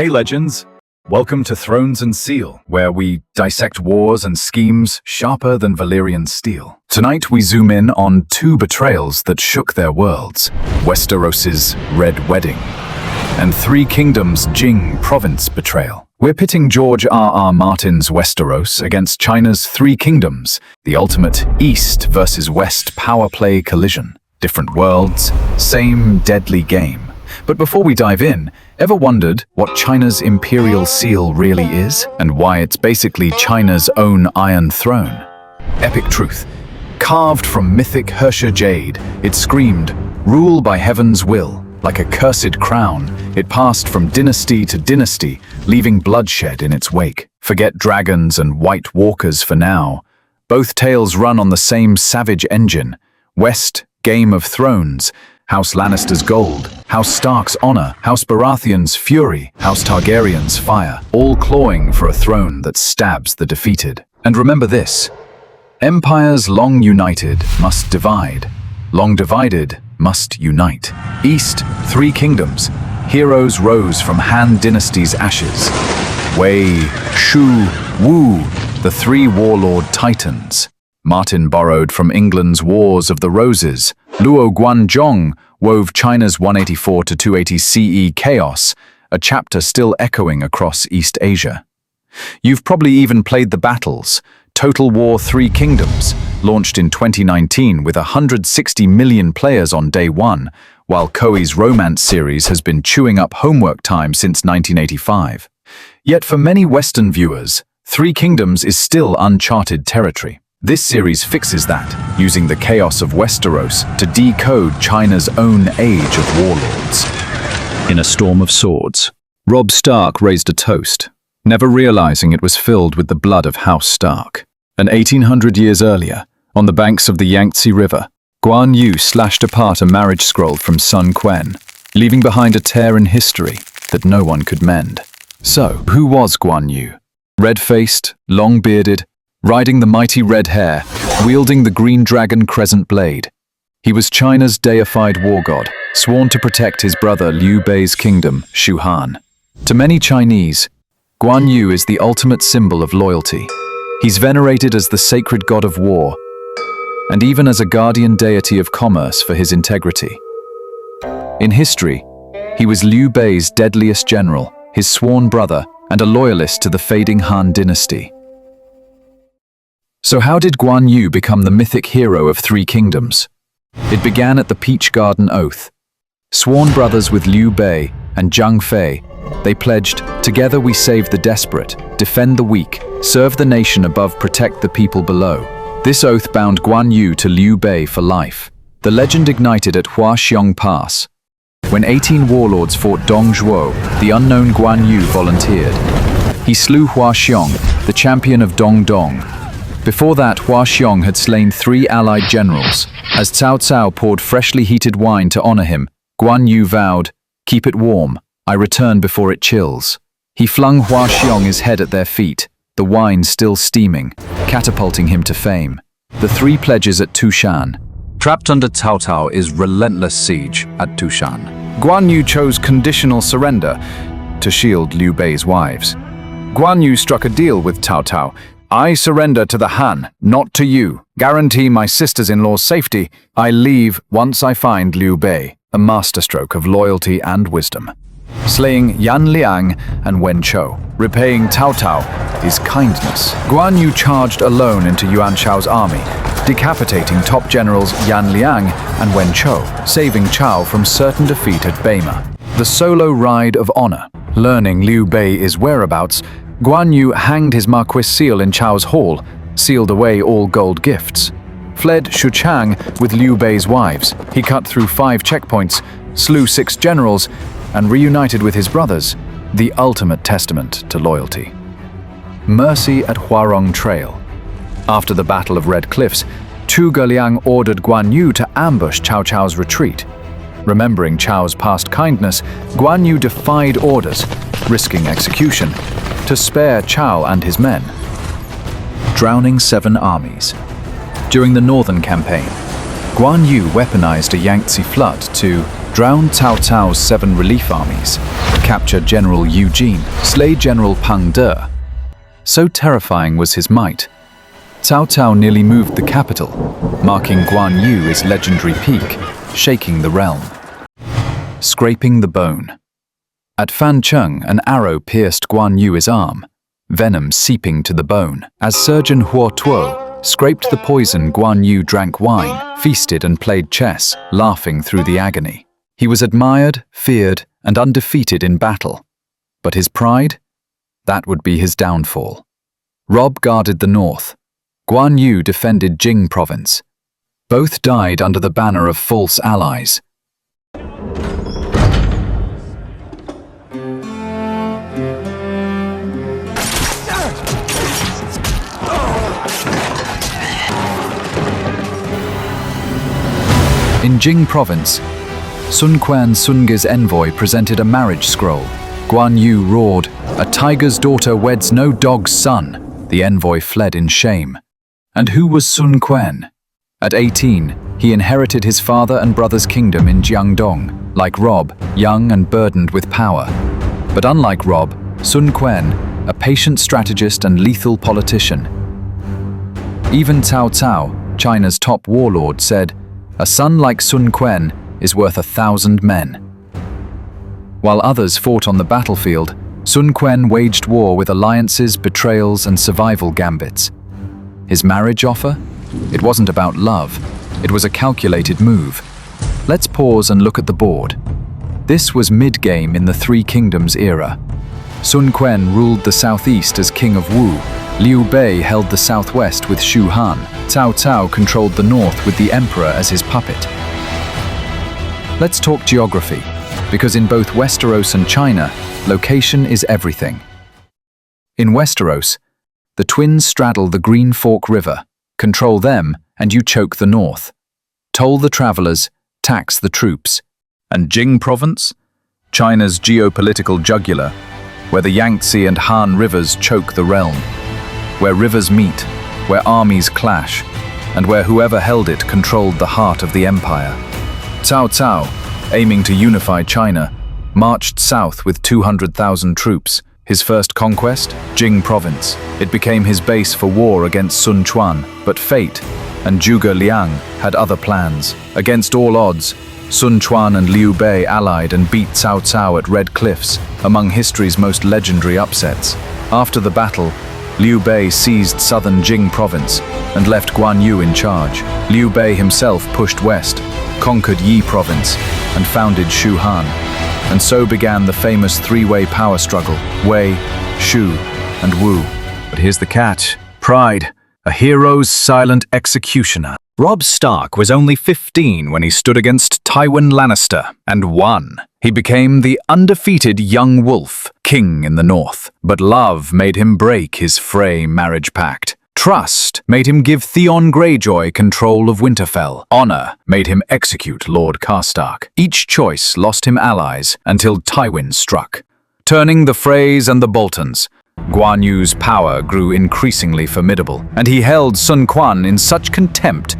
Hey legends! Welcome to Thrones and Seal, where we dissect wars and schemes sharper than Valyrian steel. Tonight we zoom in on two betrayals that shook their worlds: Westeros's Red Wedding and Three Kingdoms' Jing province betrayal. We're pitting George R.R. Martin's Westeros against China's Three Kingdoms, the ultimate East versus West power play collision. Different worlds, same deadly game. But before we dive in, ever wondered what China's imperial seal really is? And why it's basically China's own Iron Throne? Epic truth. Carved from mythic Herrscher jade, it screamed, "Rule by heaven's will." Like a cursed crown, it passed from dynasty to dynasty, leaving bloodshed in its wake. Forget dragons and white walkers for now. Both tales run on the same savage engine. West, Game of Thrones. House Lannister's gold, House Stark's honor, House Baratheon's fury, House Targaryen's fire, all clawing for a throne that stabs the defeated. And remember this: empires long united must divide, long divided must unite. East, Three Kingdoms, heroes rose from Han Dynasty's ashes. Wei, Shu, Wu, the three warlord titans. Martin borrowed from England's Wars of the Roses. Luo Guanzhong wove China's 184 to 280 CE chaos, a chapter still echoing across East Asia. You've probably even played the battles. Total War Three Kingdoms, launched in 2019 with 160 million players on day one, while Koei's romance series has been chewing up homework time since 1985. Yet for many Western viewers, Three Kingdoms is still uncharted territory. This series fixes that, using the chaos of Westeros to decode China's own age of warlords. In a storm of swords, Robb Stark raised a toast, never realizing it was filled with the blood of House Stark. And 1800 years earlier, on the banks of the Yangtze River, Guan Yu slashed apart a marriage scroll from Sun Quan, leaving behind a tear in history that no one could mend. So, who was Guan Yu? Red-faced, long-bearded, riding the mighty red hare, wielding the green dragon crescent blade. He was China's deified war god, sworn to protect his brother Liu Bei's kingdom, Shu Han. To many Chinese, Guan Yu is the ultimate symbol of loyalty. He's venerated as the sacred god of war, and even as a guardian deity of commerce for his integrity. In history, he was Liu Bei's deadliest general, his sworn brother, and a loyalist to the fading Han dynasty. So how did Guan Yu become the mythic hero of Three Kingdoms? It began at the Peach Garden Oath. Sworn brothers with Liu Bei and Zhang Fei, they pledged, "Together we save the desperate, defend the weak, serve the nation above, protect the people below." This oath bound Guan Yu to Liu Bei for life. The legend ignited at Huaxiong Pass. When 18 warlords fought Dong Zhuo, the unknown Guan Yu volunteered. He slew Huaxiong, the champion of Dong Dong. Before that, Huaxiong had slain 3 allied generals. As Cao Cao poured freshly heated wine to honor him, Guan Yu vowed, "Keep it warm, I return before it chills." He flung Huaxiong his head at their feet, the wine still steaming, catapulting him to fame. The 3 pledges at Tushan. Trapped under Cao Cao is relentless siege at Tushan. Guan Yu chose conditional surrender to shield Liu Bei's wives. Guan Yu struck a deal with Cao Cao. "I surrender to the Han, not to you. Guarantee my sisters-in-law's safety. I leave once I find Liu Bei," a masterstroke of loyalty and wisdom. Slaying Yan Liang and Wen Chou, repaying Cao Cao is kindness. Guan Yu charged alone into Yuan Shao's army, decapitating top generals Yan Liang and Wen Chou, saving Chao from certain defeat at Beima. The solo ride of honor. Learning Liu Bei's whereabouts, Guan Yu hanged his Marquis seal in Chao's hall, sealed away all gold gifts. Fled Xuchang with Liu Bei's wives. He cut through 5 checkpoints, slew 6 generals, and reunited with his brothers, the ultimate testament to loyalty. Mercy at Huarong Trail. After the Battle of Red Cliffs, Chu Geliang ordered Guan Yu to ambush Cao Cao's retreat. Remembering Chao's past kindness, Guan Yu defied orders, risking execution, to spare Cao and his men. Drowning 7 armies. During the Northern Campaign, Guan Yu weaponized a Yangtze flood to drown Cao Cao's 7 relief armies, capture General Eugene, slay General Pang De. So terrifying was his might. Cao Cao nearly moved the capital, marking Guan Yu his legendary peak, shaking the realm. Scraping the bone. At Fancheng, an arrow pierced Guan Yu's arm, venom seeping to the bone. As Surgeon Huo Tuo scraped the poison, Guan Yu drank wine, feasted and played chess, laughing through the agony. He was admired, feared, and undefeated in battle. But his pride? That would be his downfall. Rob guarded the north. Guan Yu defended Jing province. Both died under the banner of false allies. In Jing province, Sun Quan Sunge's envoy presented a marriage scroll. Guan Yu roared, "A tiger's daughter weds no dog's son." The envoy fled in shame. And who was Sun Quan? At 18, he inherited his father and brother's kingdom in Jiangdong, like Rob, young and burdened with power. But unlike Rob, Sun Quan, a patient strategist and lethal politician. Even Cao Cao, China's top warlord, said, "A son like Sun Quan is worth 1,000 men." While others fought on the battlefield, Sun Quan waged war with alliances, betrayals, and survival gambits. His marriage offer? It wasn't about love. It was a calculated move. Let's pause and look at the board. This was mid-game in the Three Kingdoms era. Sun Quan ruled the southeast as King of Wu. Liu Bei held the southwest with Shu Han. Cao Cao controlled the north with the emperor as his puppet. Let's talk geography, because in both Westeros and China, location is everything. In Westeros, the twins straddle the Green Fork River. Control them, and you choke the north. Toll the travelers, tax the troops. And Jing province? China's geopolitical jugular, where the Yangtze and Han rivers choke the realm. Where rivers meet, where armies clash, and where whoever held it controlled the heart of the empire. Cao Cao, aiming to unify China, marched south with 200,000 troops. His first conquest, Jing province. It became his base for war against Sun Quan, but fate and Zhuge Liang had other plans. Against all odds, Sun Quan and Liu Bei allied and beat Cao Cao at Red Cliffs, among history's most legendary upsets. After the battle, Liu Bei seized southern Jing province and left Guan Yu in charge. Liu Bei himself pushed west, conquered Yi province, and founded Shu Han. And so began the famous three-way power struggle, Wei, Shu, and Wu. But here's the catch. Pride, a hero's silent executioner. Robb Stark was only 15 when he stood against Tywin Lannister and won. He became the undefeated young wolf, king in the north. But love made him break his Frey marriage pact. Trust made him give Theon Greyjoy control of Winterfell. Honor made him execute Lord Karstark. Each choice lost him allies until Tywin struck, turning the Freys and the Boltons. Guan Yu's power grew increasingly formidable, and he held Sun Quan in such contempt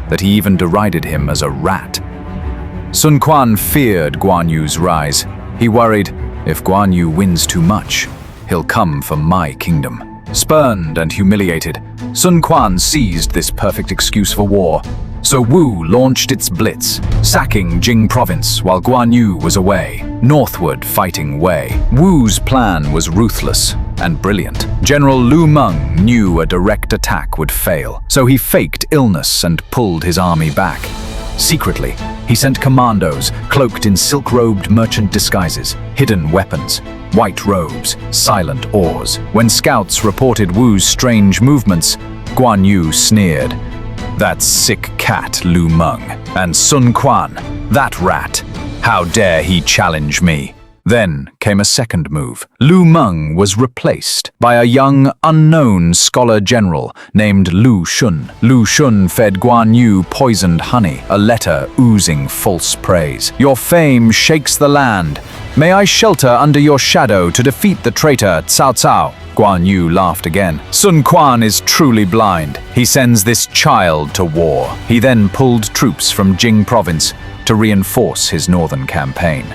that he even derided him as a rat. Sun Quan feared Guan Yu's rise. He worried, if Guan Yu wins too much, he'll come for my kingdom. Spurned and humiliated, Sun Quan seized this perfect excuse for war. So Wu launched its blitz, sacking Jing province while Guan Yu was away, northward fighting Wei. Wu's plan was ruthless and brilliant. General Lu Meng knew a direct attack would fail, so he faked illness and pulled his army back. Secretly, he sent commandos cloaked in silk-robed merchant disguises, hidden weapons, white robes, silent oars. When scouts reported Wu's strange movements, Guan Yu sneered. That sick cat, Lu Meng. And Sun Quan, that rat. How dare he challenge me? Then came a second move. Lu Meng was replaced by a young, unknown scholar general named Lu Xun. Lu Xun fed Guan Yu poisoned honey, a letter oozing false praise. Your fame shakes the land. May I shelter under your shadow to defeat the traitor Cao Cao? Guan Yu laughed again. Sun Quan is truly blind. He sends this child to war. He then pulled troops from Jing province, to reinforce his northern campaign.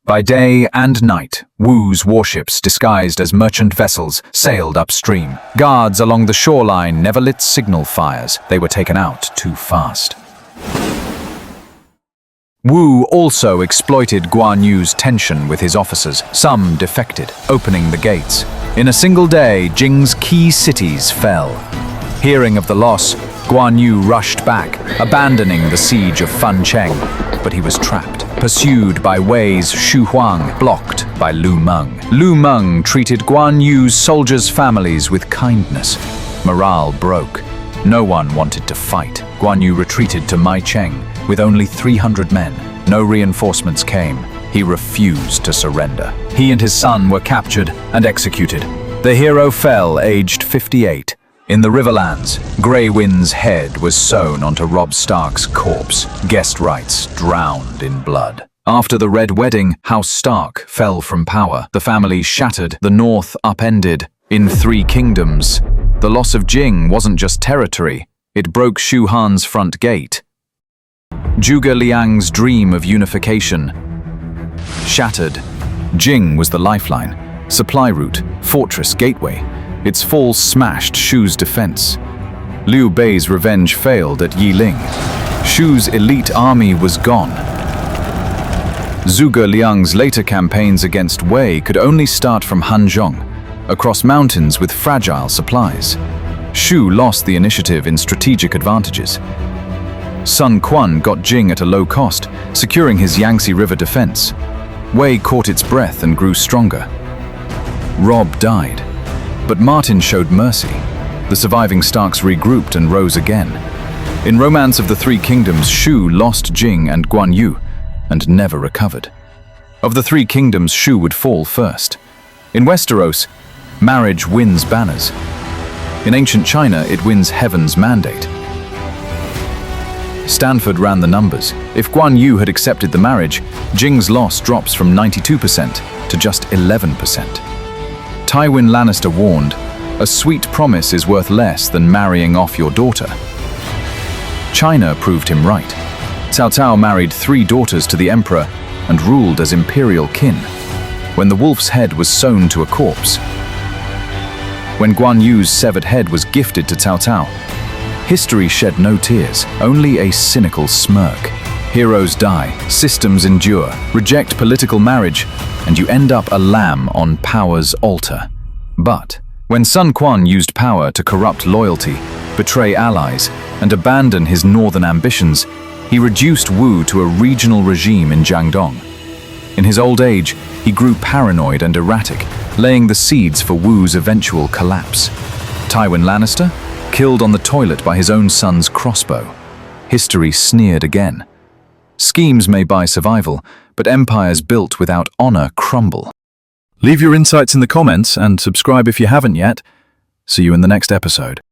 By day and night, Wu's warships, disguised as merchant vessels, sailed upstream. Guards along the shoreline never lit signal fires. They were taken out too fast. Wu also exploited Guan Yu's tension with his officers. Some defected, opening the gates. In a single day, Jing's key cities fell. Hearing of the loss, Guan Yu rushed back, abandoning the siege of Fancheng, but he was trapped, pursued by Wei's Xu Huang, blocked by Lu Meng. Lu Meng treated Guan Yu's soldiers' families with kindness. Morale broke. No one wanted to fight. Guan Yu retreated to Maicheng with only 300 men. No reinforcements came. He refused to surrender. He and his son were captured and executed. The hero fell aged 58. In the Riverlands, Grey Wind's head was sewn onto Robb Stark's corpse. Guest rights drowned in blood. After the Red Wedding, House Stark fell from power. The family shattered, the North upended. In 3 kingdoms, the loss of Jing wasn't just territory, it broke Shu Han's front gate. Zhuge Liang's dream of unification shattered. Jing was the lifeline, supply route, fortress, gateway. Its fall smashed Shu's defense. Liu Bei's revenge failed at Yiling. Shu's elite army was gone. Zhuge Liang's later campaigns against Wei could only start from Hanzhong, across mountains with fragile supplies. Shu lost the initiative in strategic advantages. Sun Quan got Jing at a low cost, securing his Yangtze River defense. Wei caught its breath and grew stronger. Robb died, but Martin showed mercy. The surviving Starks regrouped and rose again. In Romance of the Three Kingdoms, Shu lost Jing and Guan Yu, and never recovered. Of the 3 kingdoms, Shu would fall first. In Westeros, marriage wins banners. In ancient China, it wins heaven's mandate. Stanford ran the numbers. If Guan Yu had accepted the marriage, Jing's loss drops from 92% to just 11%. Tywin Lannister warned, "A sweet promise is worth less than marrying off your daughter." China proved him right. Cao Cao married 3 daughters to the emperor and ruled as imperial kin, when the wolf's head was sewn to a corpse. When Guan Yu's severed head was gifted to Cao Cao, history shed no tears, only a cynical smirk. Heroes die, systems endure, reject political marriage, and you end up a lamb on power's altar. But when Sun Quan used power to corrupt loyalty, betray allies, and abandon his northern ambitions, he reduced Wu to a regional regime in Jiangdong. In his old age, he grew paranoid and erratic, laying the seeds for Wu's eventual collapse. Tywin Lannister? Killed on the toilet by his own son's crossbow. History sneered again. Schemes may buy survival, but empires built without honor crumble. Leave your insights in the comments and subscribe if you haven't yet. See you in the next episode.